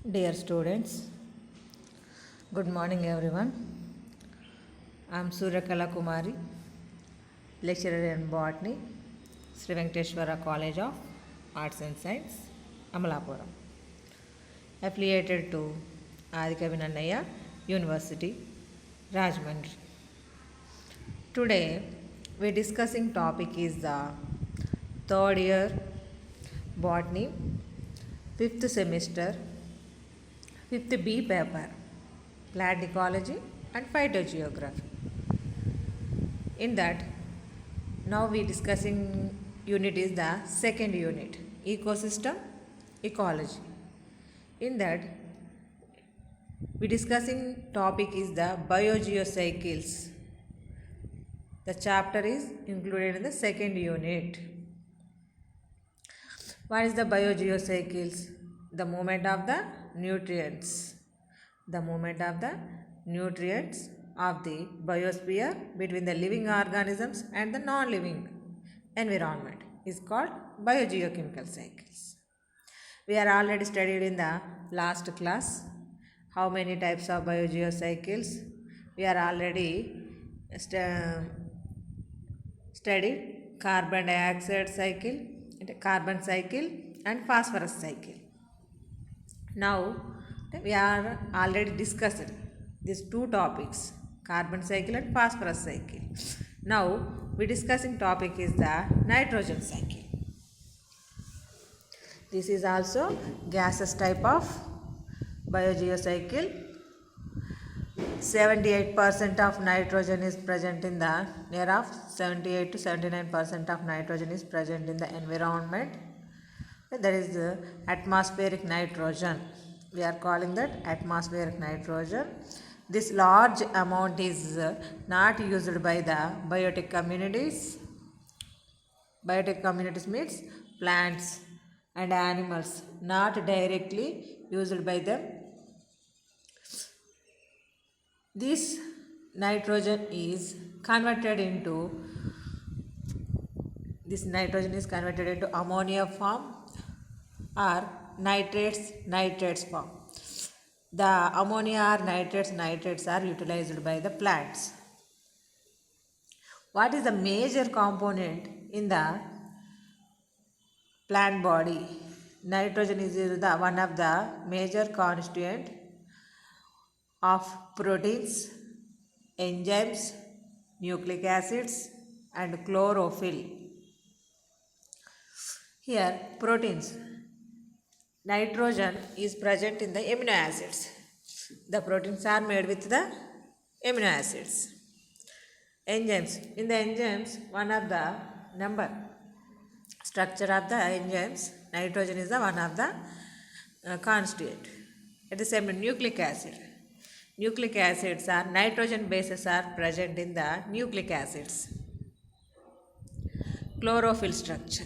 Dear students, good morning everyone. I am Suryakala Kumari, lecturer in botany, Sri Venkateshwara College of Arts and Science, Amalapuram, affiliated to Adikavi Nannaya University, Rajahmundry. Today, we discussing topic is the third year botany, fifth semester, fifth B paper, plant ecology and phytogeography. In that, now we discussing unit is the second unit, ecosystem ecology. In that, we discussing topic is the biogeocycles. The chapter is included in the second unit. What is the biogeocycles? The movement of the nutrients. The movement of the nutrients of the biosphere between the living organisms and the non-living environment is called biogeochemical cycles. We are already studied in the last class how many types of biogeocycles. We are already studied carbon dioxide cycle, carbon cycle and phosphorus cycle. Now we are already discussed these two topics, carbon cycle and phosphorus cycle. Now we discussing topic is the nitrogen cycle. This is also gaseous type of biogeocycle. 78% of nitrogen is present in the near of 78 to 79% of nitrogen is present in the environment. That is the atmospheric nitrogen. We are calling that atmospheric nitrogen. This large amount is not used by the biotic communities. Biotic communities means plants and animals, not directly used by them. This nitrogen is converted into ammonia form or nitrates form. The ammonia or nitrates are utilized by the plants. What is the major component in the plant body? Nitrogen is one of the major constituent of proteins, enzymes, nucleic acids and chlorophyll. Here proteins. Nitrogen is present in the amino acids. The proteins are made with the amino acids. Enzymes. In the enzymes, one of the structure of the enzymes, nitrogen is the one of the constituent. At the same time, nucleic acid. Nucleic acids are nitrogen bases are present in the nucleic acids. Chlorophyll structure.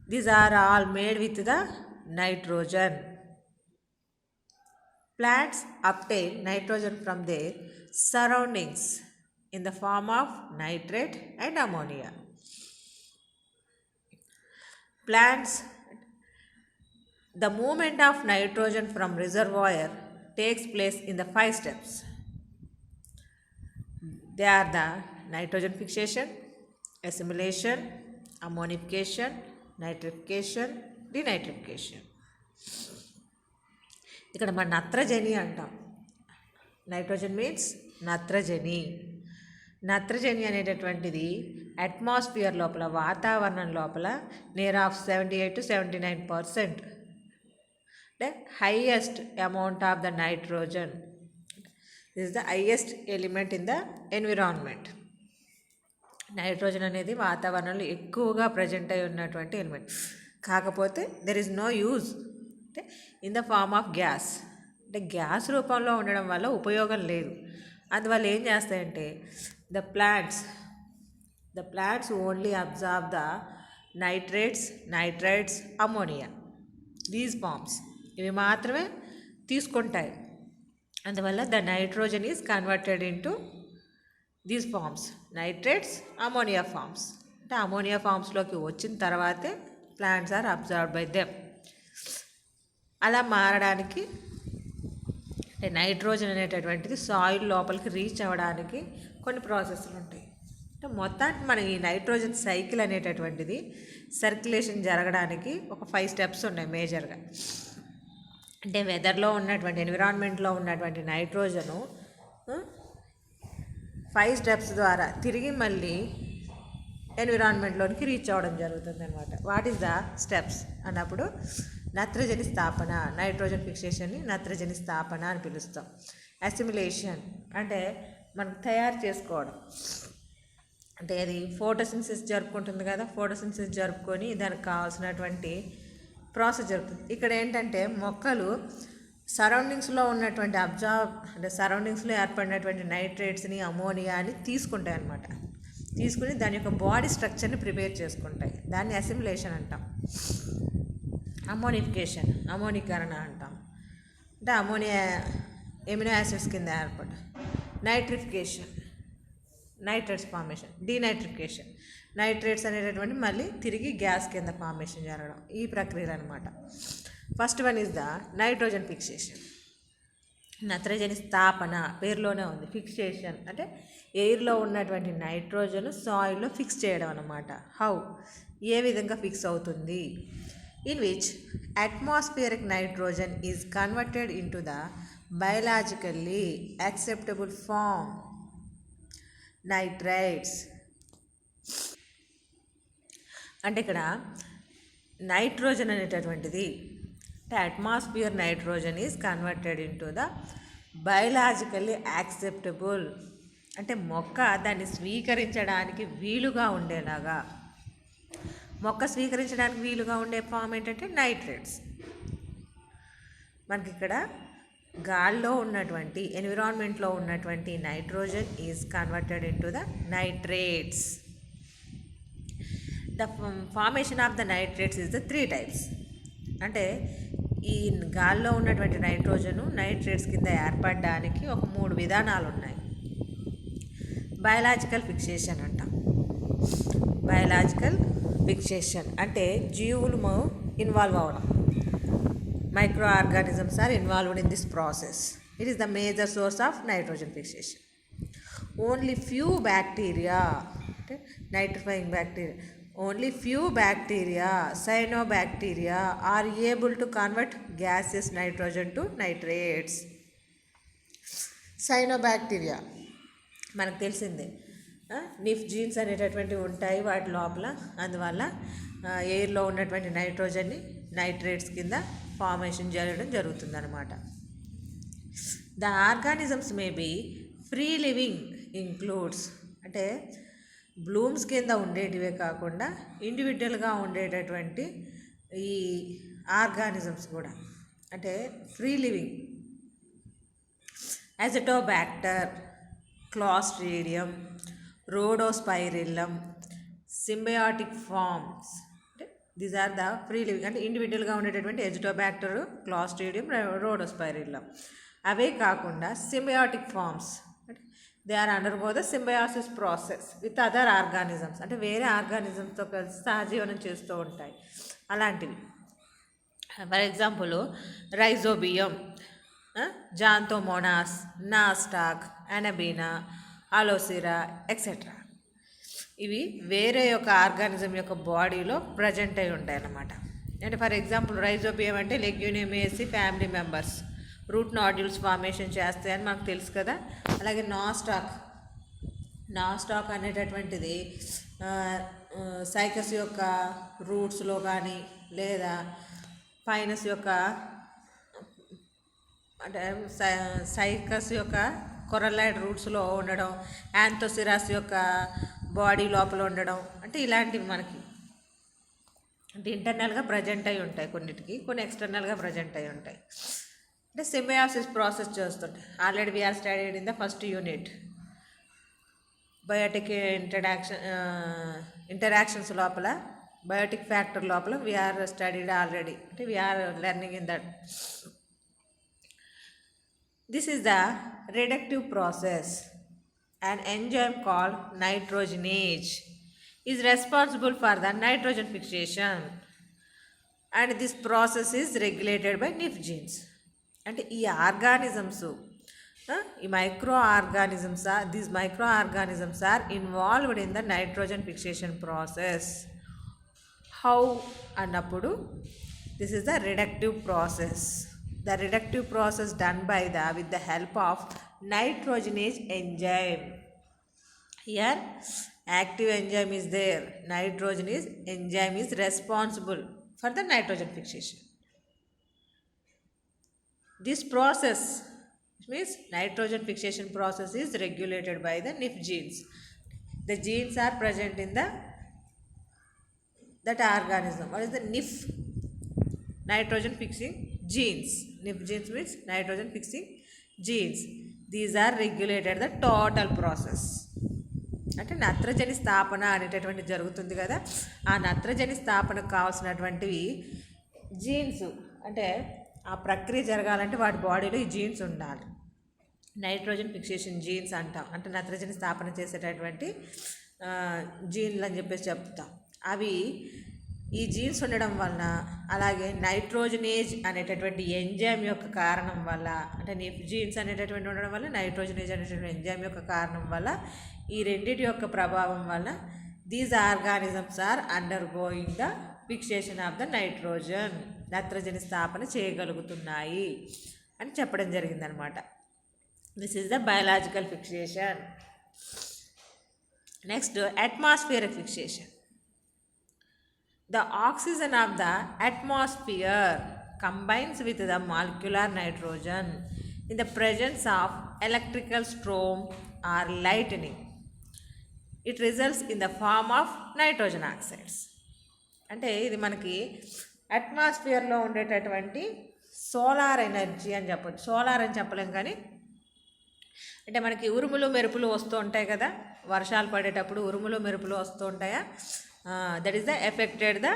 These are all made with the nitrogen. Plants obtain nitrogen from their surroundings in the form of nitrate and ammonia. Plants, the movement of nitrogen from reservoir takes place in the 5 steps. They are the nitrogen fixation, assimilation, ammonification, nitrification, denitrification. ఇక్కడ మన నత్రజని అంటాం. Nitrogen means నత్రజని. నత్రజని అనేటటువంటిది atmosphere లోపల, వాతావరణం లోపల నియర్ ఆఫ్ 78 to 79%. అంటే highest amount of the nitrogen. This is the highest element in the environment. Nitrogen అనేది వాతావరణంలో ఎక్కువగా ప్రజెంట్ అయి ఉన్నటువంటి ఎలిమెంట్. కాకపోతే దెర్ ఇస్ నో యూజ్ అంటే in the form of gas. అంటే గ్యాస్ రూపంలో ఉండడం వల్ల ఉపయోగం లేదు. అందువల్ల ఏం చేస్తాయంటే the plants only absorb the nitrites, ammonia, these forms ఇవి మాత్రమే తీసుకుంటాయి. అందువల్ల the nitrogen is converted into these forms, nitrates, ammonia forms. అంటే అమోనియా ఫార్మ్స్లోకి వచ్చిన తర్వాతే plants are observed by them. అలా మారడానికి అంటే నైట్రోజన్ అనేటటువంటిది సాయిల్ లోపలికి రీచ్ అవ్వడానికి కొన్ని ప్రాసెస్లు ఉంటాయి. అంటే మొత్తానికి మన ఈ నైట్రోజన్ సైకిల్ అనేటటువంటిది సర్క్యులేషన్ జరగడానికి ఒక 5 స్టెప్స్ ఉన్నాయి మేజర్గా. అంటే వెదర్లో ఉన్నటువంటి ఎన్విరాన్మెంట్లో ఉన్నటువంటి నైట్రోజను 5 స్టెప్స్ ద్వారా తిరిగి మళ్ళీ ఎన్విరాన్మెంట్లోనికి రీచ్ అవ్వడం జరుగుతుంది అనమాట. వాట్ ఈస్ ద స్టెప్స్ అన్నప్పుడు నత్రజని స్థాపన, నైట్రోజన్ ఫిక్సేషన్ని నత్రజని స్థాపన అని పిలుస్తాం. అసిమిలేషన్ అంటే మనం తయారు చేసుకోవడం, అంటే అది ఫోటోసింథసిస్ జరుపుకుంటుంది కదా, ఫోటోసింథసిస్ జరుపుకొని దానికి కావాల్సినటువంటి ప్రాసెస్ జరుగుతుంది. ఇక్కడ ఏంటంటే మొక్కలు సరౌండింగ్స్లో ఉన్నటువంటి అంటే సరౌండింగ్స్లో ఏర్పడినటువంటి నైట్రేట్స్ని, అమోనియాని తీసుకుంటాయి అన్నమాట. తీసుకుని దాని యొక్క బాడీ స్ట్రక్చర్ని ప్రిపేర్ చేసుకుంటాయి. దాన్ని అసిమిలేషన్ అంటాం. అమోనీకరణ అంటాం. అంటే అమోనియా ఎమినో యాసిడ్స్ కింద ఏర్పడ. Nitrification, nitrates formation. Denitrification, nitrates అనేటటువంటి మళ్ళీ తిరిగి గ్యాస్ కింద ఫార్మేషన్ జరగడం, ఈ ప్రక్రియలు అనమాట. First one is the nitrogen fixation. నత్రజని స్థాపన పేరులోనే ఉంది. ఫిక్సేషన్ అంటే ఎయిర్లో ఉన్నటువంటి నైట్రోజన్ సాయిల్లో ఫిక్స్ చేయడం అన్నమాట. హౌ, ఏ విధంగా ఫిక్స్ అవుతుంది? In which atmospheric nitrogen is converted in to the biologically acceptable form nitrites. అంటే ఇక్కడ నైట్రోజన్ అనేటటువంటిది అంటే atmosphere nitrogen is converted in to the biologically acceptable అంటే మొక్క దాన్ని స్వీకరించడానికి వీలుగా ఉండేలాగా, మొక్క స్వీకరించడానికి వీలుగా ఉండే ఫామ్ ఏంటంటే నైట్రేట్స్. మనకి ఇక్కడ గాల్లో ఉన్నటువంటి ఎన్విరాన్మెంట్లో ఉన్నటువంటి nitrogen is converted in to the nitrates. The formation of the nitrates is the 3 types. అంటే ఈ గాల్లో ఉన్నటువంటి నైట్రోజను నైట్రేట్స్ కింద ఏర్పడడానికి ఒక 3 విధానాలు ఉన్నాయి. బయలాజికల్ ఫిక్సేషన్ అంటాం. బయలాజికల్ ఫిక్సేషన్ అంటే జీవులు ఇన్వాల్వ్ అవ్వడం. Micro organisms are involved in this process. It is the major source of nitrogen fixation. Only few bacteria అంటే nitrifying bacteria, only few bacteria, cyanobacteria are able to convert gases nitrogen to nitrates. Cyanobacteria మనకు తెలిసిందే, NIRF jeans అనేటటువంటివి ఉంటాయి వాటి లోపల. అందువల్ల ఎయిర్లో ఉన్నటువంటి నైట్రోజన్ని nitrates కింద ఫార్మేషన్ జరగడం జరుగుతుందన్నమాట. The organisms may be free living includes అంటే బ్లూమ్స్ కింద ఉండేటివే కాకుండా ఇండివిజువల్గా ఉండేటటువంటి ఈ ఆర్గానిజమ్స్ కూడా అంటే free living. Azotobacter, Clostridium, Rhodospirillum, symbiotic forms. అంటే these are the free living అంటే ఇండివిజువల్గా ఉండేటటువంటి అజిటోబ్యాక్టర్, క్లాస్ట్రీడియం, రోడోస్పైరిల్లం. అవే కాకుండా సింబయాటిక్ ఫార్మ్స్ అంటే they are undergo the symbiosis process with other organisms అంటే వేరే ఆర్గానిజమ్స్తో కలిసి సహజీవనం చేస్తూ ఉంటాయి. అలాంటివి for example Rhizobium, Xanthomonas, Nostoc, Anabaena, అలోసిరా etcetera. ఇవి వేరే యొక్క ఆర్గానిజం యొక్క బాడీలో ప్రజెంట్ అయి ఉంటాయి అన్నమాట. అంటే ఫర్ ఎగ్జాంపుల్ రైజోబియం అంటే Leguminaceae family members route nodules formation చేస్తాయని మనకు తెలుసు కదా. అలాగే నాస్టాక్ అనేటటువంటిది సైకస్ యొక్క రూట్స్లో కానీ లేదా పైనస్ యొక్క అంటే సైకస్ యొక్క కొరలైడ్ రూట్స్లో ఉండడం, యాంథోసిరాస్ యొక్క బాడీ లోపల ఉండడం అంటే ఇలాంటివి మనకి అంటే ఇంటర్నల్గా ప్రజెంట్ అయి ఉంటాయి కొన్నిటికి, కొన్ని ఎక్స్టర్నల్గా ప్రజెంట్ అయి ఉంటాయి. అంటే సింబయాసిస్ ప్రాసెస్ చేస్తుంటాయి. Already we are studied in the first unit. Biotic interactions లోపల బయోటిక్ ఫ్యాక్టర్ లోపల వీఆర్ స్టడీడ్ ఆల్రెడీ. అంటే we are learning in that. This is the reductive process. An enzyme called nitrogenase is responsible for the nitrogen fixation. And this process is regulated by nif genes. అంటే ఈ organisms, ఈ these micro organisms are involved in the nitrogen fixation process. How అన్నప్పుడు this is the reductive process. The reductive process done with the help of nitrogenase enzyme. Here active enzyme is there. Nitrogenase enzyme is responsible for the nitrogen fixation. This process, which means nitrogen fixation process, is regulated by the NIF genes. The genes are present in that organism. What is the NIF? Nitrogen fixing genes. NIF genes means nitrogen fixing genes. These are regulated the total process. అంటే నత్రజని స్థాపన అనేటటువంటి జరుగుతుంది కదా, ఆ నత్రజని స్థాపనకు కావాల్సినటువంటివి jeans, అంటే ఆ ప్రక్రియ జరగాలంటే వాటి బాడీలో ఈ జీన్స్ ఉండాలి. నైట్రోజన్ ఫిక్సేషన్ జీన్స్ అంటాం. అంటే నత్రజని స్థాపన చేసేటటువంటి జీన్లు అని చెప్పేసి చెప్తాం. అవి ఈ జీన్స్ ఉండడం వలన, అలాగే నైట్రోజనేజ్ అనేటటువంటి ఎంజైమ్ యొక్క కారణం వల్ల, అంటే నిఫ్ జీన్స్ అనేటటువంటి ఉండడం వల్ల, నైట్రోజనేజ్ అనేటటువంటి ఎంజైమ్ యొక్క కారణం వల్ల, ఈ రెండింటి యొక్క ప్రభావం వల్ల these organisms are undergoing the fixation of the nitrogen, నత్రజని స్థాపన చేయగలుగుతున్నాయి అని చెప్పడం జరిగిందనమాట. This is the biological fixation. Next atmospheric fixation. The oxygen of the atmosphere combines with the molecular nitrogen in the presence of electrical storm or lightning. It results in the form of nitrogen oxides. అంటే ఇది మనకి అట్మాస్ఫియర్లో ఉండేటటువంటి solar energy అని చెప్పచ్చు. Solar అని చెప్పలేం కానీ, అంటే మనకి ఉరుములు మెరుపులు వస్తూ ఉంటాయి కదా, వర్షాలు పడేటప్పుడు ఉరుములు మెరుపులు వస్తూ ఉంటాయా, that is the affected the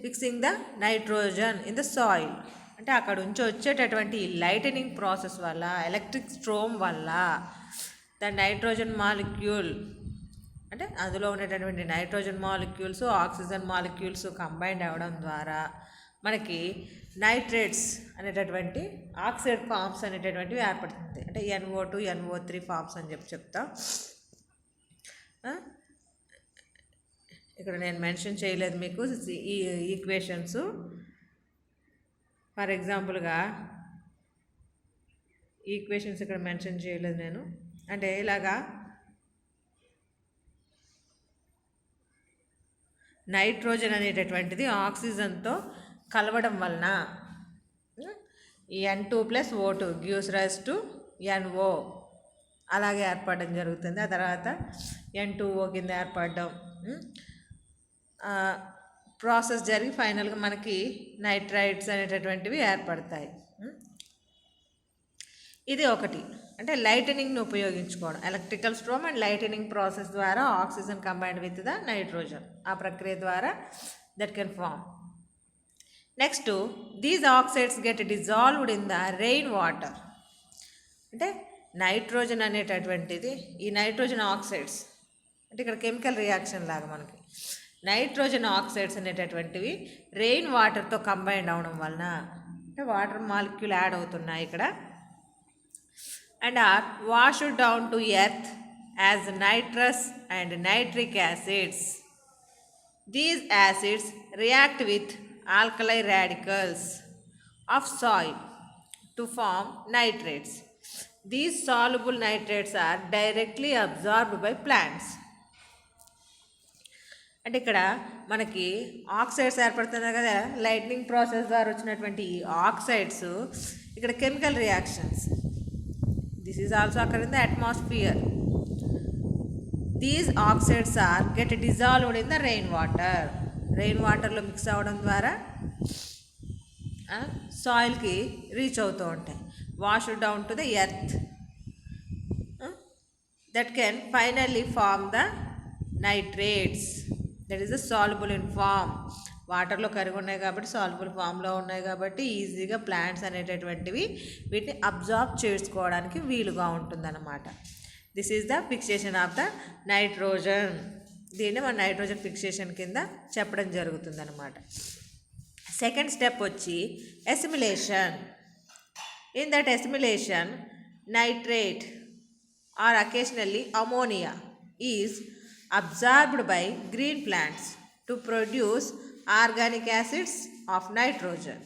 fixing the nitrogen in the soil. అంటే అక్కడ నుంచి వచ్చేటటువంటి లైటనింగ్ ప్రాసెస్ వల్ల, ఎలక్ట్రిక్ స్ట్రోమ్ వల్ల ద నైట్రోజన్ మాలిక్యూల్, అంటే అందులో ఉండేటటువంటి nitrogen molecules oxygen molecules combined అవ్వడం ద్వారా మనకి నైట్రేట్స్ అనేటటువంటి ఆక్సైడ్ ఫామ్స్ అనేటటువంటివి ఏర్పడుతుంది. అంటే NO2 NO3 ఫామ్స్ అని చెప్తాం. ఇక్కడ నేను మెన్షన్ చేయలేదు మీకు ఈ ఈక్వేషన్స్. ఫర్ ఎగ్జాంపుల్గా ఈక్వేషన్స్ ఇక్కడ మెన్షన్ చేయలేదు నేను. అంటే ఇలాగా నైట్రోజన్ అనేటటువంటిది ఆక్సిజన్తో కలవడం వలన ఈ N2 + O2 gives rise to NO అలాగే ఏర్పడడం జరుగుతుంది. ఆ తర్వాత N2O కింద ఏర్పడడం ప్రాసెస్ జరిగి ఫైనల్గా మనకి నైట్రైట్స్ అనేటటువంటివి ఏర్పడతాయి. ఇది ఒకటి. అంటే లైటనింగ్ని ఉపయోగించుకోవడం, electrical storm and lightning process ద్వారా oxygen combined with the nitrogen, ఆ ప్రక్రియ ద్వారా that can form. Next these oxides get dissolved in the rain water. అంటే నైట్రోజన్ అనేటటువంటిది, ఈ నైట్రోజన్ ఆక్సైడ్స్ అంటే ఇక్కడ కెమికల్ రియాక్షన్ లాగా మనకి నైట్రోజన్ ఆక్సైడ్స్ అనేటటువంటివి రెయిన్ వాటర్తో కంబైండ్ అవడం వలన, అంటే వాటర్ మాలిక్యూల్ యాడ్ అవుతున్నాయి ఇక్కడ, and are washed down to earth as nitrous and nitric acids. These acids react with alkali radicals of soil to form nitrates. These soluble nitrates are directly absorbed by plants. అంటే ఇక్కడ మనకి oxides ఏర్పడుతున్నాయి కదా, lightning process ద్వారా వచ్చినటువంటి ఈ oxides ఇక్కడ chemical reactions. This is also అక్కడ in the atmosphere. These oxides are get dissolved in the rain water. Rain వాటర్లో మిక్స్ అవ్వడం ద్వారా సాయిల్కి రీచ్ అవుతూ ఉంటాయి. Washed down to the earth that can finally form the nitrates, that is the soluble in form. వాటర్లో కరిగి ఉన్నాయి కాబట్టి సాల్యుబుల్ ఫామ్లో ఉన్నాయి కాబట్టి ఈజీగా ప్లాంట్స్ అనేటటువంటివి వీటిని అబ్జార్బ్ చేసుకోవడానికి వీలుగా ఉంటుందన్నమాట. This is the fixation of the nitrogen. దీన్ని మన నైట్రోజన్ ఫిక్సేషన్ కింద చెప్పడం జరుగుతుందన్నమాట. సెకండ్ స్టెప్ వచ్చి assimilation. In that assimilation nitrate or occasionally ammonia is absorbed by green plants to produce organic acids of nitrogen.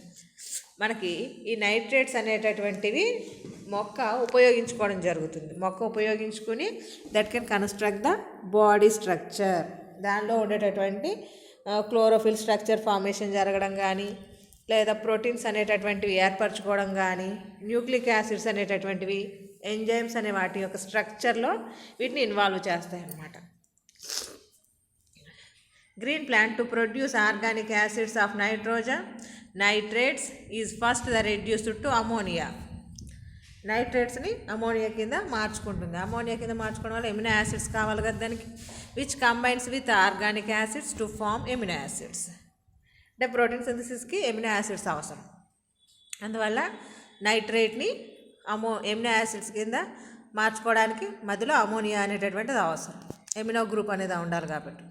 మనకి ఈ నైట్రేట్స్ అనేటటువంటివి మొక్క ఉపయోగించుకోవడం జరుగుతుంది. మొక్క ఉపయోగించుకుని that can construct the body structure. దానిలో ఉండేటటువంటి క్లోరోఫిల్ స్ట్రక్చర్ ఫార్మేషన్ జరగడం కానీ, లేదా ప్రోటీన్స్ అనేటటువంటివి ఏర్పరచుకోవడం కానీ, న్యూక్లిక్ యాసిడ్స్ అనేటటువంటివి, ఎంజైమ్స్ అనే వాటి యొక్క స్ట్రక్చర్లో వీటిని ఇన్వాల్వ్ చేస్తాయి అన్నమాట. Green plant to produce organic acids of nitrogen nitrates is first the reduced to ammonia. నైట్రేట్స్ని అమోనియా కింద మార్చుకుంటుంది. అమోనియా కింద మార్చుకోవడం వల్ల ఎమినో యాసిడ్స్ కావాలి కదా దానికి, which combines with organic acids to form amino acids. అంటే ప్రోటీన్ సింథసిస్కి ఎమినో యాసిడ్స్ అవసరం. అందువల్ల నైట్రేట్ని ఎమినో యాసిడ్స్ కింద మార్చుకోవడానికి మధ్యలో అమోనియా అనేటటువంటిది అవసరం. ఎమినో గ్రూప్ అనేది ఉండాలి కాబట్టి.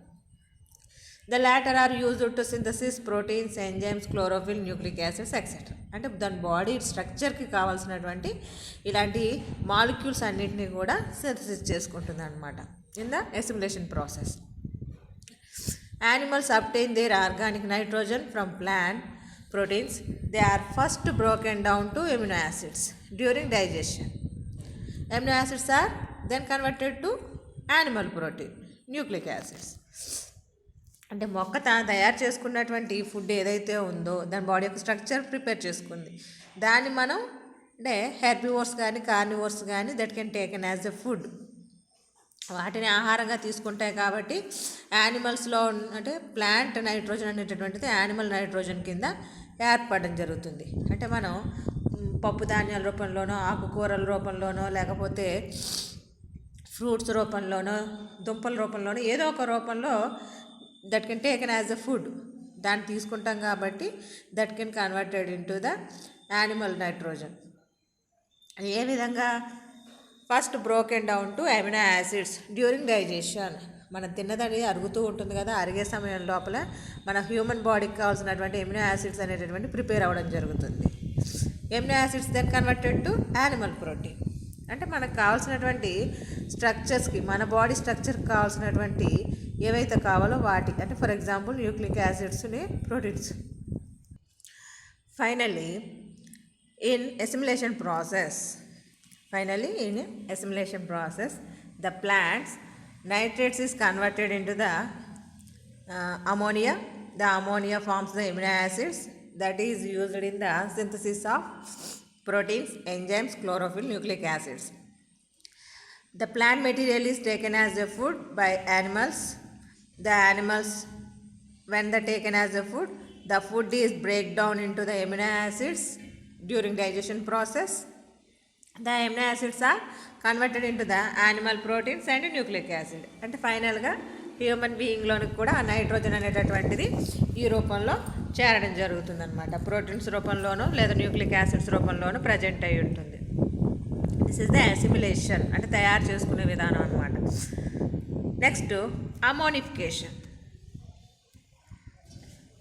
The latter are used to synthesis proteins, enzymes, chlorophyll, nucleic acids etcetera. అంటే దాని బాడీ స్ట్రక్చర్కి కావాల్సినటువంటి ఇలాంటి మాలిక్యూల్స్ అన్నింటినీ కూడా సింథసిస్ చేసుకుంటుంది అనమాట in the assimilation process. Animals obtain their organic nitrogen from plant proteins. They are first broken down to amino acids during digestion. Amino acids are then converted to animal protein, nucleic acids. అంటే మొక్క తయారు చేసుకున్నటువంటి food ఏదైతే ఉందో దాని body యొక్క structure prepare చేసుకుంది. దాన్ని మనం అంటే హెర్బివోర్స్ కానీ కార్నివోర్స్ కానీ that can taken as a food. వాటిని ఆహారంగా తీసుకుంటాయి కాబట్టి యానిమల్స్లో అంటే ప్లాంట్ నైట్రోజన్ అనేటటువంటిది యానిమల్ నైట్రోజన్ కింద ఏర్పడడం జరుగుతుంది. అంటే మనం పప్పు ధాన్యాల రూపంలోనో, ఆకుకూరల రూపంలోనో, లేకపోతే ఫ్రూట్స్ రూపంలోనో, దుంపల రూపంలోనో ఏదో ఒక రూపంలో that can taken as a food దాన్ని తీసుకుంటాం కాబట్టి that can converted in to the animal nitrogen. ఏ విధంగా? First broken down to amino acids during digestion. మనం తిన్నది అరుగుతూ ఉంటుంది కదా, అరిగే సమయం లోపల మన హ్యూమన్ బాడీకి కావాల్సినటువంటి ఎమినో యాసిడ్స్ అనేటటువంటి ప్రిపేర్ అవ్వడం జరుగుతుంది. Amino acids then converted to animal protein. అంటే మనకు కావాల్సినటువంటి స్ట్రక్చర్స్కి, మన బాడీ స్ట్రక్చర్కి కావాల్సినటువంటి ఏవైతే కావాలో వాటి, అంటే ఫర్ ఎగ్జాంపుల్ న్యూక్లిక్ యాసిడ్స్ని, proteins. Finally in assimilation process, the plant's nitrates is converted into the ammonia. The ammonia forms the amino acids that is used in the synthesis of proteins, enzymes, chlorophyll, nucleic acids. The plant material is taken as a food by animals. The animals, when they taken as a food, the food is break down into the amino acids during digestion process. The amino acids are converted into the animal proteins and nucleic acid. అంటే ఫైనల్గా human బీయింగ్లోనికి కూడా ఆ nitrogen అనేటటువంటిది ఈ రూపంలో చేరడం జరుగుతుంది అనమాట. ప్రోటీన్స్ రూపంలోనో లేదా న్యూక్లిక్ యాసిడ్స్ రూపంలోనూ ప్రజెంట్ అయి ఉంటుంది. దిస్ ఈజ్ ద అసిమిలేషన్, అంటే తయారు చేసుకునే విధానం అనమాట. Next ammonification.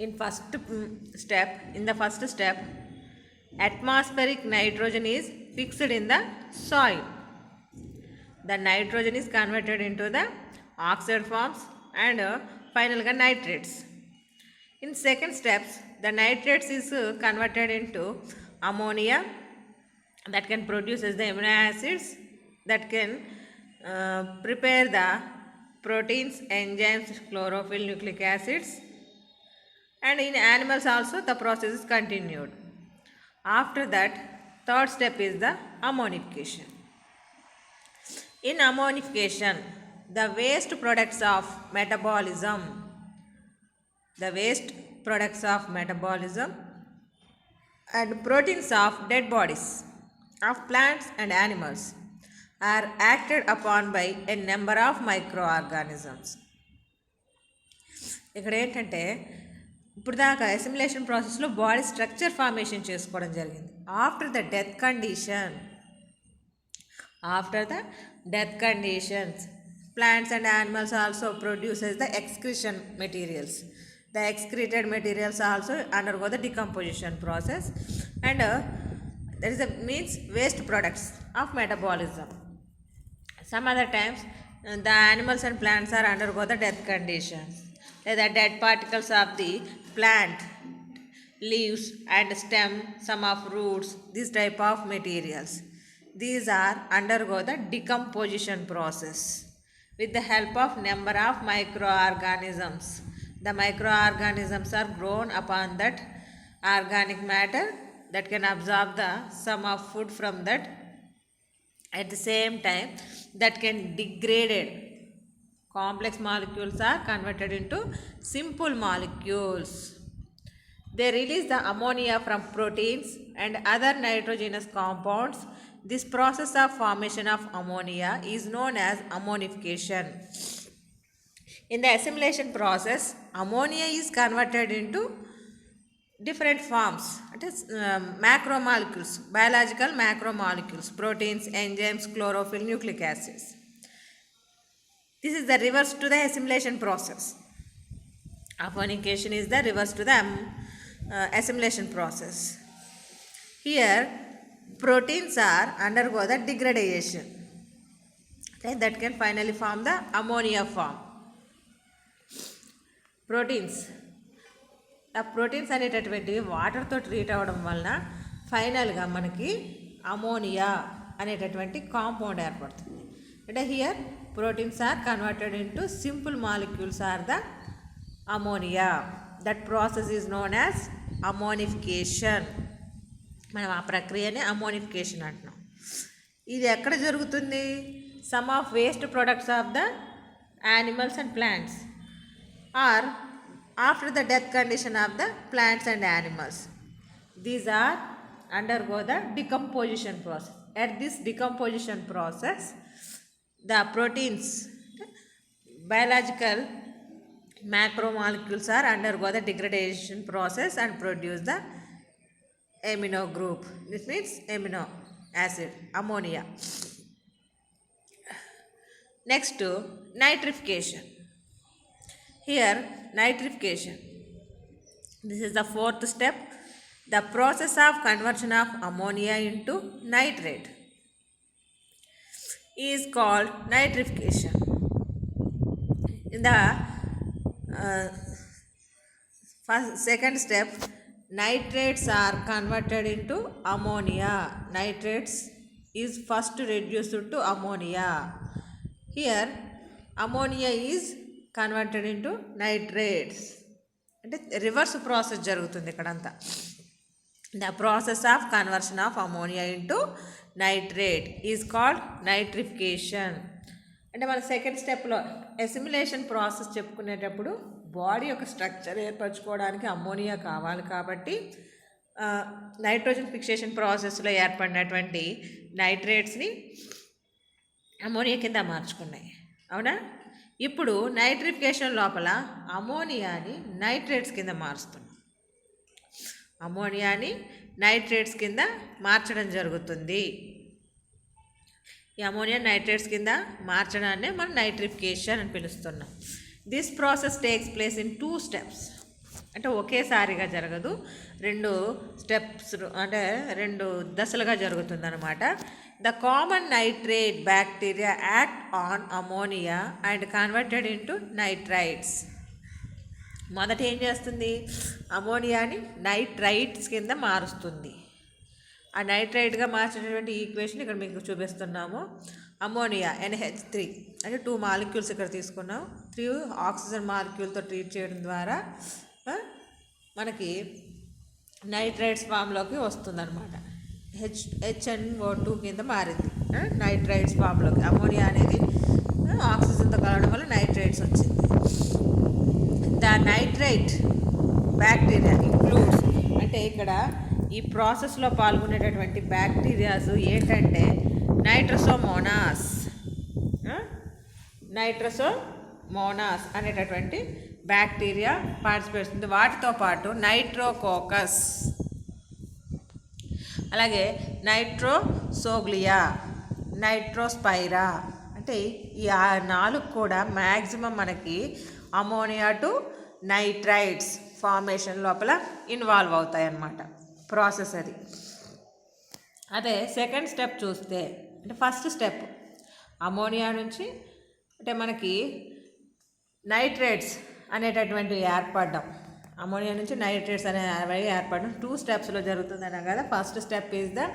In the first step atmospheric nitrogen is fixed in the soil. The nitrogen is converted into the oxide forms and finally nitrates. In second steps, the nitrates is converted into ammonia that can produce the amino acids that can prepare the proteins, enzymes, chlorophyll, nucleic acids, and in animals also the process is continued. After that, third step is the ammonification. In ammonification, the waste products of metabolism and proteins of dead bodies of plants and animals are acted upon by a number of microorganisms. ఇక్కడ ఏంటంటే ఇప్పుడు దాకా assimilation ప్రాసెస్లో body structure formation చేసుకోవడం జరిగింది. After the death conditions plants and animals also produces the excretion materials. The excreted materials also undergo the decomposition process, and that is means waste products of metabolism. Some other times the animals and plants are undergo the death conditions. The dead particles of the plant, leaves and stem, some of roots, this type of materials, these are undergo the decomposition process with the help of number of microorganisms. The microorganisms are grown upon that organic matter that can absorb the some of food from that. At the same time, that can degraded complex molecules are converted into simple molecules. They release the ammonia from proteins and other nitrogenous compounds. This process of formation of ammonia is known as ammonification. In the assimilation process, ammonia is converted into different forms. It is macromolecules, biological macromolecules, proteins, enzymes, chlorophyll, nucleic acids. This is the reverse to the assimilation process. Ammonification is the reverse to the assimilation process. Here, proteins are undergo the degradation, okay, that can finally form the ammonia form. Proteins అనేటటువంటివి వాటర్తో treat అవ్వడం వలన ఫైనల్గా మనకి ammonia అనేటటువంటి compound ఏర్పడుతుంది. అంటే here proteins are converted into simple molecules or the ammonia. That process is known as ammonification. మనం ఆ ప్రక్రియనే అమోనిఫికేషన్ అంటున్నాం. ఇది ఎక్కడ జరుగుతుంది? Some of waste products of the animals and plants are after the death condition of the plants and animals. These are undergo the decomposition process. At this decomposition process, the proteins, biological macromolecules are undergo the degradation process and produce the amino group. This means amino acid, ammonia. Next to nitrification. Here, nitrification. This is the fourth step. The process of conversion of ammonia into nitrate is called nitrification. In the second step, nitrates are converted into ammonia. Nitrates is first reduced to ammonia. Here, ammonia is converted into nitrates. అంటే reverse process జరుగుతుంది ఇక్కడంతా. The process of conversion of ammonia into nitrate is called nitrification. అంటే మన second స్టెప్లో assimilation process చెప్పుకునేటప్పుడు body యొక్క structure ఏర్పరచుకోవడానికి ammonia కావాలి కాబట్టి nitrogen fixation ప్రాసెస్లో ఏర్పడినటువంటి నైట్రేట్స్ని అమోనియా కింద మార్చుకున్నాయి. అవునా? ఇప్పుడు నైట్రిఫికేషన్ లోపల అమోనియాని నైట్రేట్స్ కింద మారుస్తున్నాం. అమోనియాని నైట్రేట్స్ కింద మార్చడం జరుగుతుంది. ఈ అమోనియా నైట్రేట్స్ కింద మార్చడాన్నే మనం నైట్రిఫికేషన్ అని పిలుస్తున్నాం. This process takes place in 2 steps. అంటే ఒకేసారిగా జరగదు, 2 స్టెప్స్ అంటే 2 దశలుగా జరుగుతుంది అన్నమాట. The common nitrate bacteria act on ammonia and converted into nitrites. మొదట ఏం చేస్తుంది? అమోనియాని నైట్రైట్స్ కింద మారుస్తుంది. ఆ నైట్రైట్గా మార్చినటువంటి ఈక్వేషన్ ఇక్కడ మీకు చూపిస్తున్నాము. అమోనియా NH3 అంటే 2 మాలిక్యూల్స్ ఇక్కడ తీసుకున్నాం. 3 ఆక్సిజన్ మాలిక్యూల్తో ట్రీట్ చేయడం ద్వారా మనకి నైట్రైట్స్ ఫామ్లోకి వస్తుందన్నమాట. HNO2 కింద మారింది నైట్రైట్స్ ఫామ్లోకి. అమోనియా అనేది ఆక్సిజన్తో కలవడం వల్ల నైట్రైట్స్ వచ్చింది. ద నైట్రైట్ బ్యాక్టీరియా ఇంక్లూడ్స్ అంటే ఇక్కడ ఈ ప్రాసెస్లో పాల్గొనేటటువంటి బ్యాక్టీరియాస్ ఏంటంటే నైట్రోసోమోనాస్ అనేటటువంటి బ్యాక్టీరియా పార్టిసిపేట్ చేస్తుంది. వాటితో పాటు నైట్రోకోకస్, అలాగే నైట్రోసోగ్లియా, నైట్రోస్పైరా. అంటే ఈ 4 కూడా మ్యాక్సిమం మనకి అమోనియా టు నైట్రైట్స్ ఫార్మేషన్ లోపల ఇన్వాల్వ్ అవుతాయి అన్నమాట. ప్రాసెస్ అది. అదే సెకండ్ స్టెప్ చూస్తే, అంటే ఫస్ట్ స్టెప్ అమోనియా నుంచి అంటే మనకి నైట్రేట్స్ అనేటటువంటివి ఏర్పడడం, అమోనియా నుంచి నైట్రేట్స్ అనేవి ఏర్పడడం 2 స్టెప్స్లో జరుగుతుంది అన్నా కదా. First step is the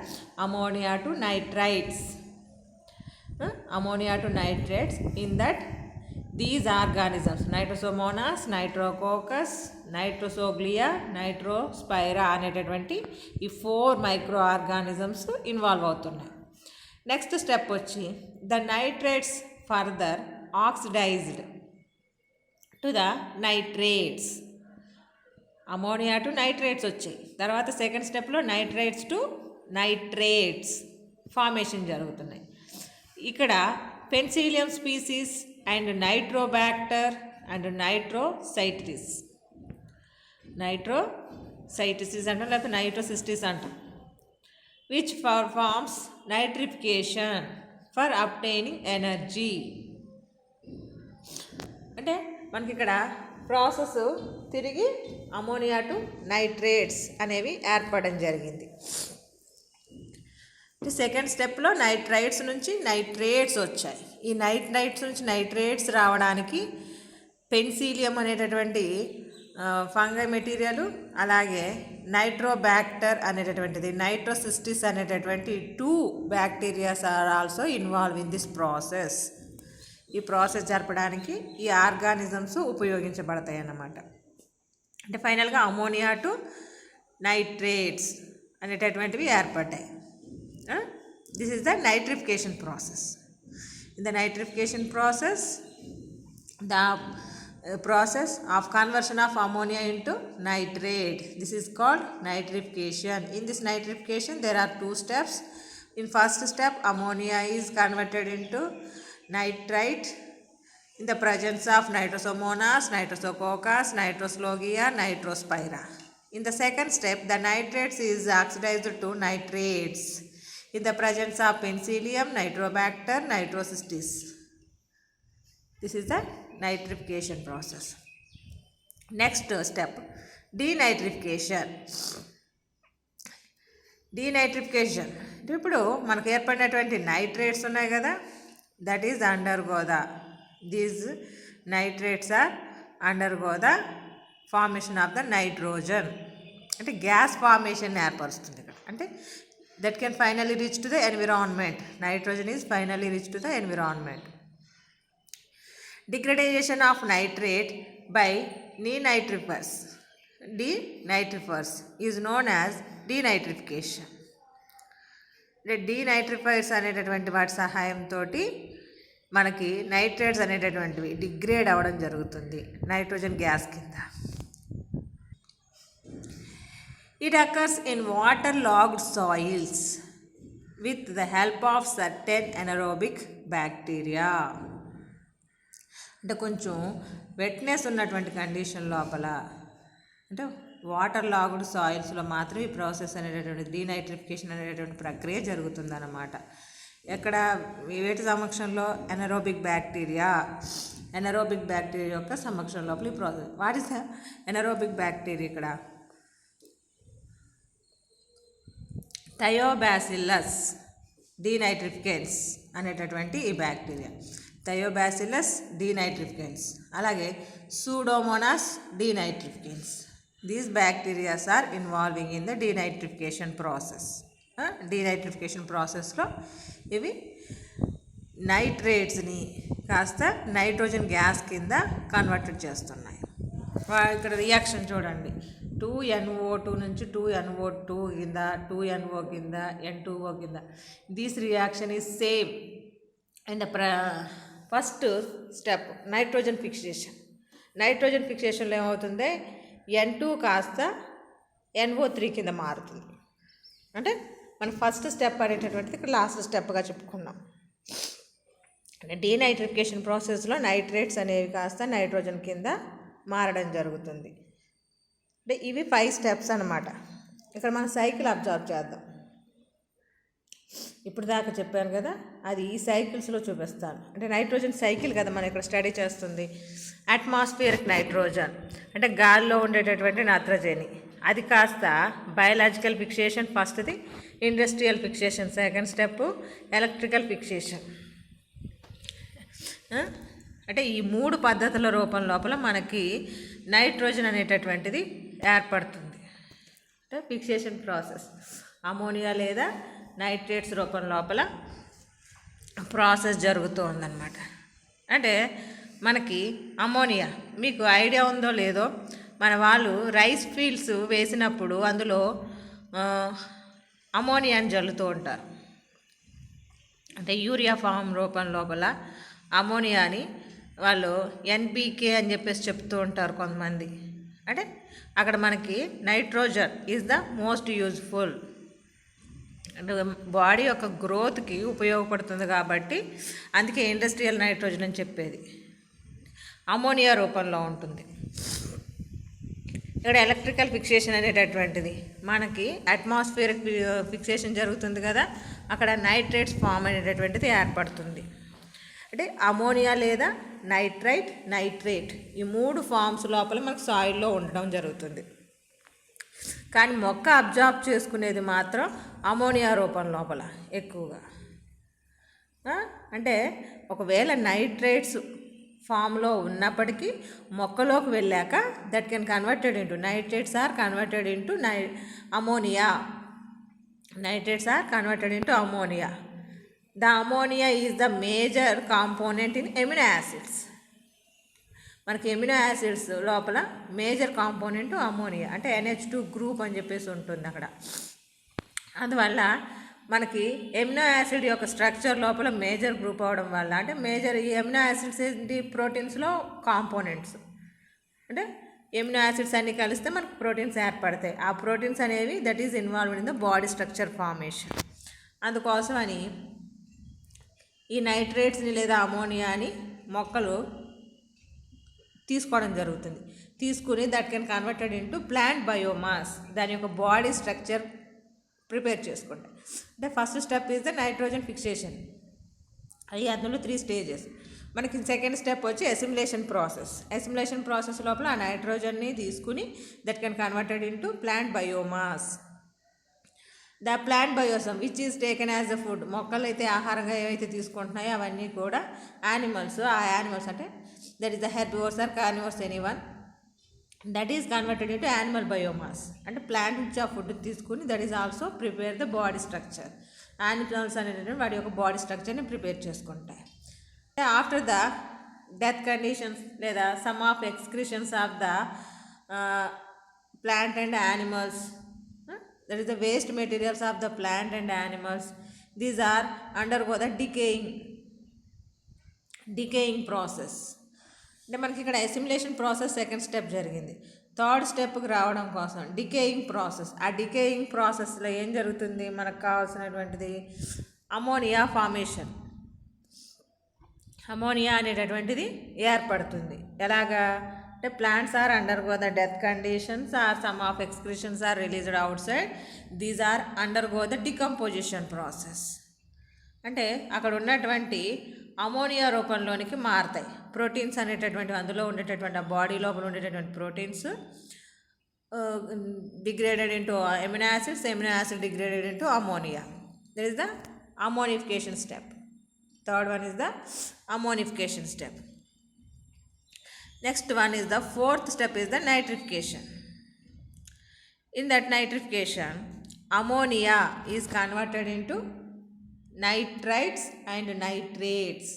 ammonia to nitrites. Ammonia to nitrates in that these organisms Nitrosomonas, Nitrococcus, Nitrosoglea, Nitrospira అనేటటువంటి ఈ 4 మైక్రో ఆర్గానిజమ్స్ ఇన్వాల్వ్ అవుతున్నాయి. నెక్స్ట్ స్టెప్ వచ్చి the nitrates further oxidized to the nitrates. Ammonia to nitrates వచ్చాయి. తర్వాత second స్టెప్లో nitrates to nitrates formation జరుగుతున్నాయి. ఇక్కడ Penicillium species and Nitrobacter and Nitrocystis అంటాం, లేకపోతే నైట్రోసిస్టిస్ అంటాం, which performs nitrification for obtaining energy. అంటే మనకి ఇక్కడ ప్రాసెస్ తిరిగి అమోనియా టు నైట్రేట్స్ అనేవి ఏర్పడడం జరిగింది. సెకండ్ స్టెప్లో నైట్రైట్స్ నుంచి నైట్రేట్స్ వచ్చాయి. ఈ నైట్రైట్స్ నుంచి నైట్రేట్స్ రావడానికి పెన్సిలియం అనేటటువంటి ఫంగై మెటీరియల్, అలాగే నైట్రోబాక్టర్ అనేటటువంటిది, నైట్రోసిస్టిస్ అనేటటువంటి 2 bacterias are also involve in this process. ఈ ప్రాసెస్ జరపడానికి ఈ ఆర్గానిజమ్స్ ఉపయోగించబడతాయి అన్నమాట. అంటే ఫైనల్గా అమోనియా టు నైట్రేట్స్ అనేటటువంటివి ఏర్పడ్డాయి. This is the nitrification process. In the nitrification process, the process of conversion of ammonia into nitrate, this is called nitrification. In this nitrification there are 2 steps. In first step, ammonia is converted into nitrite in the presence of nitrosomonas, nitrosococcus, nitroslogia, nitrospira. In the second step, the nitrates is oxidized to nitrates in the presence of penicillium, nitrobacter, nitrocystis. This is the nitrification process. Next step, denitrification. Denitrification ఇప్పుడు మనకు ఏర్పడినటువంటి nitrates ఉన్నాయి కదా, that is undergo the these nitrates are undergo the formation of the nitrogen. అంటే gas formation ఏర్పరుస్తుంది ఇక్కడ. అంటే that can finally reach to the environment. Nitrogen is finally reached to the environment. Degradation of nitrate by denitrifiers is known as denitrification. The denitrifiers అనేటటువంటి వాటి సహాయంతో మనకి nitrates అనేటటువంటివి degrade అవ్వడం జరుగుతుంది నైట్రోజన్ గ్యాస్ కింద. It occurs in waterlogged soils with the help of certain anaerobic bacteria. అంటే కొంచెం వెట్నెస్ ఉన్నటువంటి కండిషన్ లోపల, అంటే వాటర్ లాగ్డ్ సాయిల్స్లో మాత్రం ఈ ప్రాసెస్ అనేటటువంటి డీనైట్రిఫికేషన్ అనేటటువంటి ప్రక్రియ జరుగుతుందన్నమాట. ఎక్కడ వేటి సమక్షంలో? ఎనరోబిక్ బ్యాక్టీరియా యొక్క సమక్షం లోపల ఈ process. What is the anaerobic bacteria? ఇక్కడ థయోబాసిల్లస్ డీనైట్రిఫికెన్స్ అనేటటువంటి ఈ బ్యాక్టీరియా, థయోబాసిల్లస్ డీనైట్రిఫికెన్స్, అలాగే Pseudomonas denitrificans. These bacterias are involving in the denitrification process. Denitrification ప్రాసెస్లో ఇవి నైట్రేట్స్ని కాస్త నైట్రోజన్ గ్యాస్ కింద కన్వర్టెడ్ చేస్తున్నాయి. ఇక్కడ రియాక్షన్ చూడండి, 2NO2 నుంచి 2NO2 కింద, 2NO కింద, N2O కింద. This reaction is same in the first step nitrogen fixation. Nitrogen ఫిక్సేషన్లో ఏమవుతుంది? N2 కాస్త NO3 కింద మారుతుంది. అంటే మన ఫస్ట్ స్టెప్ అనేటటువంటిది ఇక్కడ లాస్ట్ స్టెప్గా చెప్పుకున్నాం. డీనైట్రిఫికేషన్ ప్రాసెస్లో నైట్రేట్స్ అనేవి కాస్త నైట్రోజన్ కింద మారడం జరుగుతుంది. అంటే ఇవి 5 స్టెప్స్ అన్నమాట. ఇక్కడ మనం సైకిల్ అబ్జర్వ్ చేద్దాం. ఇప్పుడు దాకా చెప్పాను కదా, అది ఈ సైకిల్స్లో చూపిస్తాను. అంటే నైట్రోజన్ సైకిల్ కదా మనం ఇక్కడ స్టడీ చేస్తుంది. అట్మాస్ఫియరిక్ నైట్రోజన్ అంటే గాలిలో ఉండేటటువంటి నత్రజని, అది కాస్త బయలాజికల్ ఫిక్సేషన్ ఫస్ట్ది, industrial fixation second step, electrical fixation. అంటే ఈ 3 పద్ధతుల రూపం లోపల మనకి నైట్రోజన్ అనేటటువంటిది ఏర్పడుతుంది. అంటే ఫిక్సేషన్ ప్రాసెస్ అమోనియా లేదా నైట్రేట్స్ రూపం లోపల ప్రాసెస్ జరుగుతూ ఉందన్నమాట. అంటే మనకి అమోనియా మీకు ఐడియా ఉందో లేదో, మన వాళ్ళు రైస్ ఫీల్డ్స్ వేసినప్పుడు అందులో అమోనియాని జల్లుతూ ఉంటారు. అంటే యూరియా ఫామ్ రూపం లోపల అమోనియాని వాళ్ళు ఎన్పికే అని చెప్పేసి చెప్తూ ఉంటారు కొంతమంది. అంటే అక్కడ మనకి nitrogen is the most useful, అంటే బాడీ యొక్క గ్రోత్కి ఉపయోగపడుతుంది కాబట్టి అందుకే ఇండస్ట్రియల్ నైట్రోజన్ అని చెప్పేది అమోనియా రూపంలో ఉంటుంది. ఇక్కడ ఎలక్ట్రికల్ ఫిక్సేషన్ అనేటటువంటిది మనకి అట్మాస్ఫియరిక్ ఫిక్సేషన్ జరుగుతుంది కదా, అక్కడ నైట్రేట్స్ ఫామ్ అనేటటువంటిది ఏర్పడుతుంది. అంటే అమోనియా లేదా నైట్రైట్, నైట్రేట్ ఈ 3 ఫామ్స్ లోపల మనకు సాయిల్లో ఉండడం జరుగుతుంది. కానీ మొక్క అబ్జార్బ్ చేసుకునేది మాత్రం అమోనియా రూపం లోపల ఎక్కువగా. అంటే ఒకవేళ నైట్రేట్స్ ఫామ్లో ఉన్నప్పటికీ మొక్కలోకి వెళ్ళాక that can converted into nitrates are converted into ammonia. Nitrates are converted into ammonia. The ammonia is the major component in amino acids. మనకి ఎమినో యాసిడ్స్ లోపల మేజర్ కాంపోనెంట్ అమోనియా, అంటే NH2 గ్రూప్ అని చెప్పేసి ఉంటుంది అక్కడ. అందువల్ల మనకి ఎమినో యాసిడ్ యొక్క స్ట్రక్చర్ లోపల మేజర్ గ్రూప్ అవడం వల్ల, అంటే మేజర్ ఈ ఎమినో యాసిడ్స్ ఏంటి ప్రోటీన్స్లో కాంపోనెంట్స్. అంటే ఎమినో యాసిడ్స్ అన్నీ కలిస్తే మనకు ప్రోటీన్స్ ఏర్పడతాయి. ఆ ప్రోటీన్స్ అనేవి that is involved in the body structure formation. అందుకోసమని ఈ నైట్రేట్స్ని లేదా అమోనియాని మొక్కలు తీసుకోవడం జరుగుతుంది. తీసుకుని that can converted into plant biomass, దాని యొక్క బాడీ స్ట్రక్చర్ ప్రిపేర్ చేసుకుంటాయి. అంటే first step is the nitrogen fixation. అవి అందులో 3 స్టేజెస్. మనకి సెకండ్ స్టెప్ వచ్చి అసిమిలేషన్ ప్రాసెస్. అసిమిలేషన్ ప్రాసెస్ లోపల ఆ నైట్రోజన్ని తీసుకుని that can converted into plant biomass. The plant బయోసమ్ which is taken as the food. మొక్కలు అయితే ఆహారంగా ఏవైతే తీసుకుంటున్నాయో అవన్నీ కూడా యానిమల్స్, ఆ యానిమల్స్ అంటే that is the herbivores or carnivores anyone, that is converted into animal biomass. అంటే ప్లాంట్ నుంచి ఆ ఫుడ్ తీసుకుని that is also prepare the body structure. Animals అనేటువంటి వాడి యొక్క బాడీ స్ట్రక్చర్ని ప్రిపేర్ చేసుకుంటాయి. ఆఫ్టర్ ద డెత్ కండిషన్స్ లేదా some of excretions of the plant and animals, that is the waste materials of the plant and animals, these are undergo the decaying process. అంటే మనకి ఇక్కడ assimilation process second step జరిగింది. Third స్టెప్కి రావడం కోసం decaying process. ఆ decaying ప్రాసెస్లో ఏం జరుగుతుంది, మనకు కావాల్సినటువంటిది అమోనియా ఫార్మేషన్. అమోనియా అనేటటువంటిది ఏర్పడుతుంది. ఎలాగా అంటే plants are undergo the death conditions or some of excretions are released outside, these are undergo the decomposition process. అంటే అక్కడ ఉన్నటువంటి అమోనియా రూపంలోనికి మారుతాయి. ప్రోటీన్స్ అనేటటువంటి అందులో ఉండేటటువంటి ఆ బాడీ లోపల ఉండేటటువంటి proteins degraded into amino acids, amino acid degraded into ammonia. That is the ammonification step. Third one is the ammonification step. Next one is the fourth step is the nitrification. In that nitrification, ammonia is converted into nitrites and nitrates.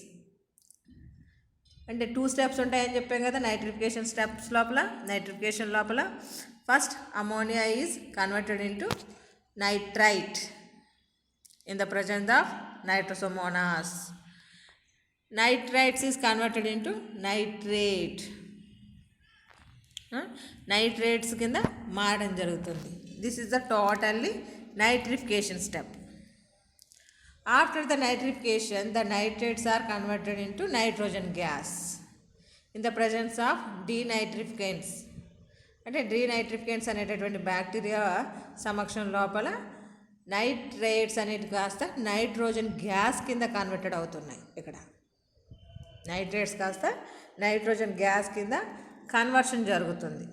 అంటే 2 steps ఉంటాయని చెప్పాం కదా nitrification steps లోపల. Nitrification లోపల first ammonia is converted into nitrite in the presence of nitrosomonas. Nitrites is converted into nitrate. Nitrates కింద మారడం జరుగుతుంది. This is the totally nitrification step. After the nitrification, the nitrates are converted into nitrogen gas in the presence of denitrificants. అంటే డీనైట్రిఫికెంట్స్ అనేటటువంటి bacteria సమక్షం లోపల nitrates అనేది కాస్త nitrogen gas కింద converted అవుతున్నాయి. ఇక్కడ నైట్రేట్స్ కాస్త నైట్రోజన్ గ్యాస్ కింద కన్వర్షన్ జరుగుతుంది.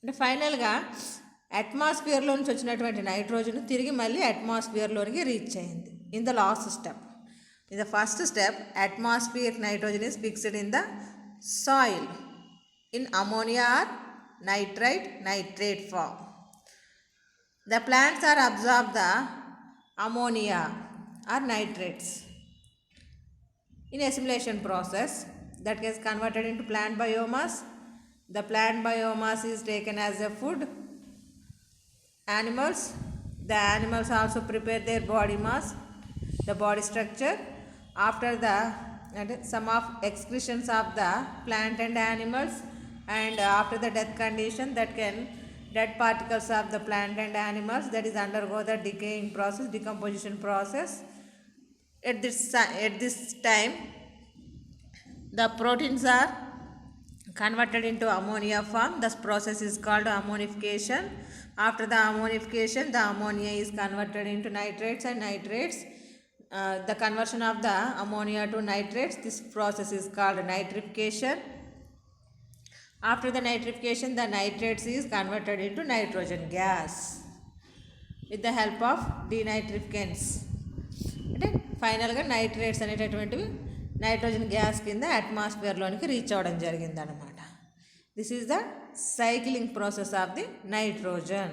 అంటే ఫైనల్గా అట్మాస్ఫియర్లో నుంచి వచ్చినటువంటి నైట్రోజన్ తిరిగి మళ్ళీ అట్మాస్ఫియర్లోనికి రీచ్ అయింది. In the last step, in the first step atmosphere nitrogen is fixed in the soil in ammonia or nitrate form. The plants are absorb the ammonia or nitrates in assimilation process that gets converted into plant biomass. The plant biomass is taken as a food. Animals, the animals also prepare their body mass, the body structure after the some of excretions of the plant and animals, and after the death condition that can dead particles of the plant and animals that is undergo the decaying process, decomposition process. At this time the proteins are converted into ammonia form. This process is called ammonification. After the ammonification, the ammonia is converted into nitrates and nitrates. The conversion of the ammonia to nitrates, this process is called nitrification. After the nitrification, the nitrates is converted into nitrogen gas with the help of denitrificants. అంటే ఫైనల్గా nitrates అనేటటువంటివి nitrogen gas కింద అట్మాస్ఫియర్లోనికి reach అవ్వడం జరిగిందనమాట. This is the cycling process of the nitrogen.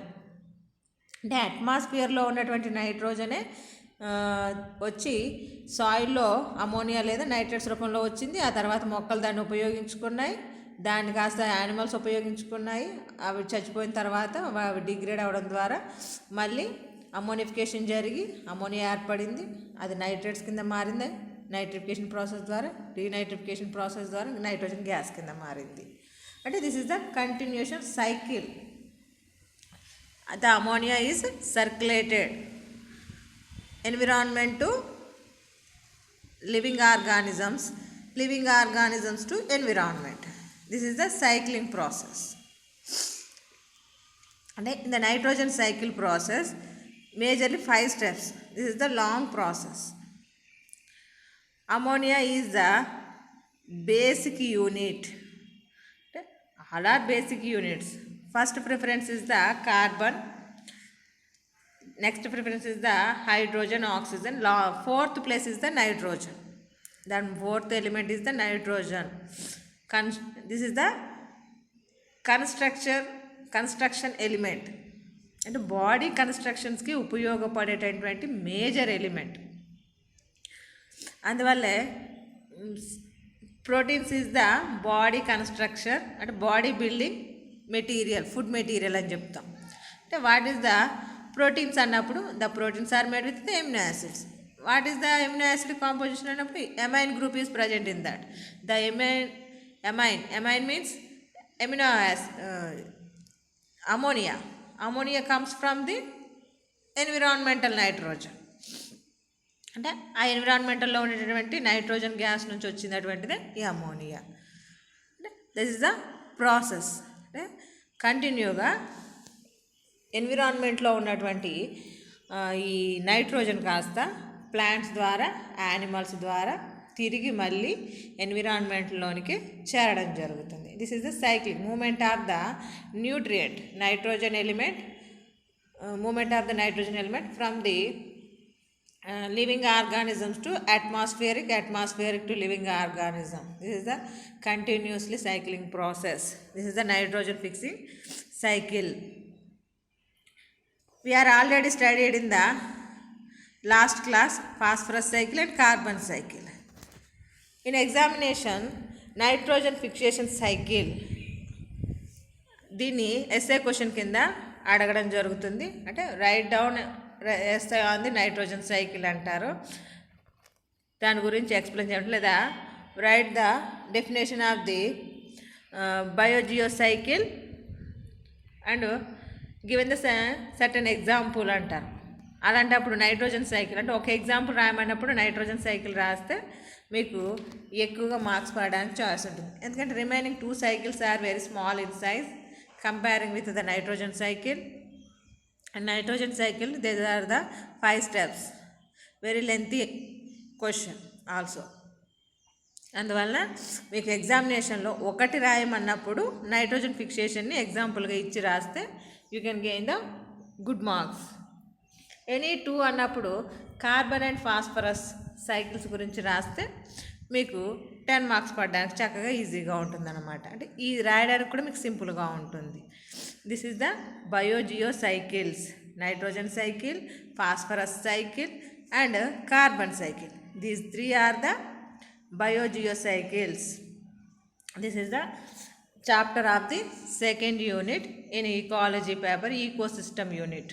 అంటే అట్మాస్ఫియర్లో ఉన్నటువంటి నైట్రోజనే వచ్చి సాయిల్లో ammonia లేదా నైట్రేట్స్ రూపంలో వచ్చింది. ఆ తర్వాత మొక్కలు దాన్ని ఉపయోగించుకున్నాయి, దాన్ని కాస్త యానిమల్స్ ఉపయోగించుకున్నాయి. అవి చచ్చిపోయిన తర్వాత అవి డిగ్రేడ్ అవ్వడం ద్వారా మళ్ళీ అమోనిఫికేషన్ జరిగి అమోనియా ఏర్పడింది. అది నైట్రేట్స్ కింద మారింది. నైట్రిఫికేషన్ ప్రాసెస్ ద్వారా, డీనైట్రిఫికేషన్ ప్రాసెస్ ద్వారా నైట్రోజన్ గ్యాస్ కింద మారింది. అంటే this is the continuation cycle. The ammonia is circulated environment to living organisms to environment. This is the cycling process. And in the nitrogen cycle process, majorly 5 steps. This is the long process. Ammonia is the basic unit. All are basic units. First preference is the carbon. Next preference is the hydrogen, oxygen. Fourth place is the nitrogen. Then fourth element is the nitrogen. This is the construction element. And body constructions ki ఉపయోగపడేటటువంటి major element. అందువల్ల proteins is the body construction అంటే body building material, food material అని చెప్తాం. అంటే what is the proteins అన్నప్పుడు the proteins are made with the amino acids. What is the amino acid composition అన్నప్పుడు amine group is present in that. The amine means amino ammonia. Ammonia comes from the environmental nitrogen. అంటే ఆ ఎన్విరాన్మెంటల్లో ఉండేటటువంటి nitrogen gas నుంచి వచ్చినటువంటిదే ఈ ammonia. అంటే this is the process. అంటే కంటిన్యూగా ఎన్విరాన్మెంట్లో ఉన్నటువంటి ఈ నైట్రోజన్ కాస్త ప్లాంట్స్ ద్వారా, యానిమల్స్ ద్వారా తిరిగి మళ్ళీ ఎన్విరాన్మెంట్లోనికి చేరడం జరుగుతుంది. This is the cycling movement of the nutrient nitrogen element, movement of the nitrogen element from the living organisms to atmospheric to living organism. This is the continuously cycling process. This is the nitrogen fixing cycle. We are already studied in the last class phosphorus cycle and carbon cycle. In examination, nitrogen fixation cycle దీన్ని SA question కింద అడగడం జరుగుతుంది. అంటే write down SA on the nitrogen cycle అంటారు. దాని గురించి explain చేయడం లేదా write the definition of the biogeo cycle and given the certain example అంటారు. అలాంటప్పుడు నైట్రోజన్ సైకిల్ అంటే ఒక ఎగ్జాంపుల్ రాయమన్నప్పుడు నైట్రోజన్ సైకిల్ రాస్తే మీకు ఎక్కువగా మార్క్స్ పడడానికి ఛాయిస్ ఉంటుంది. ఎందుకంటే remaining 2 cycles are very small in size comparing with the nitrogen cycle. And nitrogen cycle, these are the 5 steps. Very lengthy question also. అందువలన మీకు ఎగ్జామినేషన్లో ఒకటి రాయమన్నప్పుడు నైట్రోజన్ ఫిక్సేషన్ని ఎగ్జాంపుల్గా ఇచ్చి రాస్తే you can gain the good marks. Any 2 అన్నప్పుడు carbon and phosphorus cycles గురించి రాస్తే మీకు 10 మార్క్స్ పడడానికి చక్కగా ఈజీగా ఉంటుందన్నమాట. అంటే ఈ రాయడానికి కూడా మీకు సింపుల్గా ఉంటుంది. This is the biogeo cycles, nitrogen cycle, phosphorus cycle and carbon cycle. These 3 are the biogeocycles. This is the chapter of the second unit in ecology paper, ecosystem unit.